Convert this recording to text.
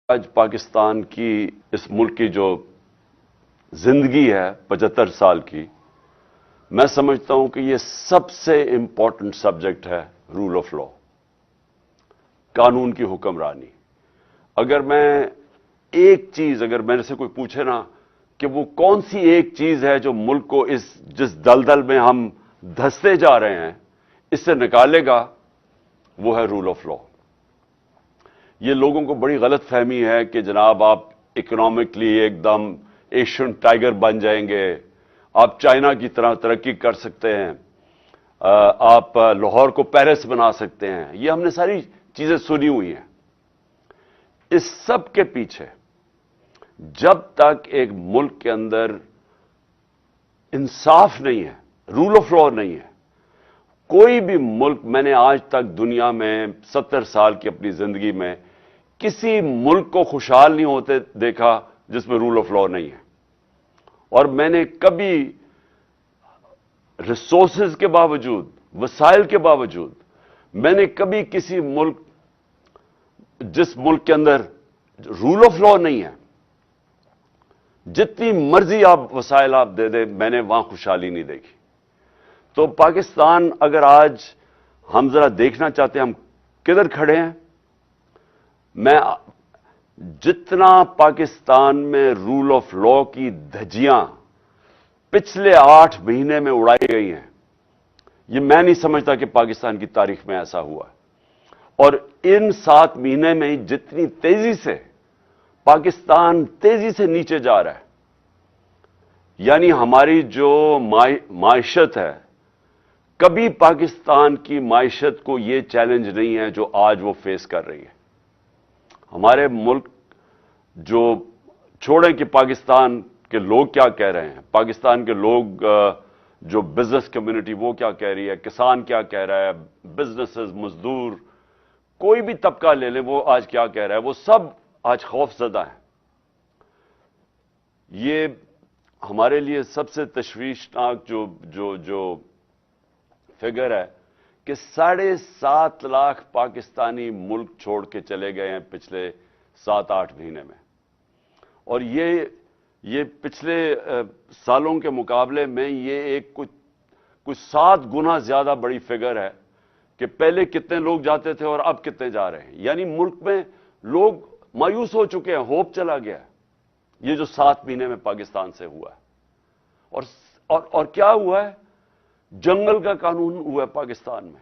آج پاکستان کی اس ملک کی جو زندگی ہے 75 سال کی، میں سمجھتا ہوں کہ یہ سب سے امپورٹنٹ سبجیکٹ ہے رول آف لا، قانون کی حکمرانی۔ اگر میرے سے کوئی پوچھے نا کہ وہ کون سی ایک چیز ہے جو ملک کو جس دلدل میں ہم دھستے جا رہے ہیں اس سے نکالے گا، وہ ہے رول آف لا۔ یہ لوگوں کو بڑی غلط فہمی ہے کہ جناب آپ اکنامکلی ایک دم ایشین ٹائیگر بن جائیں گے، آپ چائنا کی طرح ترقی کر سکتے ہیں، آپ لاہور کو پیرس بنا سکتے ہیں۔ یہ ہم نے ساری چیزیں سنی ہوئی ہیں۔ اس سب کے پیچھے جب تک ایک ملک کے اندر انصاف نہیں ہے، رول آف لا نہیں ہے، کوئی بھی ملک، میں نے آج تک دنیا میں 70 سال کی اپنی زندگی میں کسی ملک کو خوشحال نہیں ہوتے دیکھا جس میں رول آف لا نہیں ہے۔ اور میں نے کبھی ریسورسز کے باوجود، وسائل کے باوجود، میں نے کبھی کسی ملک، جس ملک کے اندر رول آف لا نہیں ہے، جتنی مرضی آپ وسائل آپ دے دیں، میں نے وہاں خوشحالی نہیں دیکھی۔ تو پاکستان، اگر آج ہم ذرا دیکھنا چاہتے ہیں ہم کدھر کھڑے ہیں، میں جتنا پاکستان میں رول آف لا کی دھجیاں پچھلے 8 مہینے میں اڑائی گئی ہیں، یہ میں نہیں سمجھتا کہ پاکستان کی تاریخ میں ایسا ہوا ہے۔ اور ان 7 مہینے میں جتنی تیزی سے پاکستان تیزی سے نیچے جا رہا ہے، یعنی ہماری جو معیشت ہے، کبھی پاکستان کی معیشت کو یہ چیلنج نہیں ہے جو آج وہ فیس کر رہی ہے۔ ہمارے ملک، جو چھوڑیں کہ پاکستان کے لوگ کیا کہہ رہے ہیں، پاکستان کے لوگ، جو بزنس کمیونٹی وہ کیا کہہ رہی ہے، کسان کیا کہہ رہا ہے، بزنسز، مزدور، کوئی بھی طبقہ لے لیں وہ آج کیا کہہ رہا ہے، وہ سب آج خوف زدہ ہیں۔ یہ ہمارے لیے سب سے تشویشناک جو فگر ہے کہ 7.5 لاکھ پاکستانی ملک چھوڑ کے چلے گئے ہیں پچھلے 7-8 مہینے میں۔ اور یہ پچھلے سالوں کے مقابلے میں یہ ایک کچھ 7 گنا زیادہ بڑی فگر ہے کہ پہلے کتنے لوگ جاتے تھے اور اب کتنے جا رہے ہیں۔ یعنی ملک میں لوگ مایوس ہو چکے ہیں، ہوپ چلا گیا ہے، یہ جو 7 مہینے میں پاکستان سے ہوا ہے۔ اور کیا ہوا ہے؟ جنگل کا قانون ہوا ہے پاکستان میں۔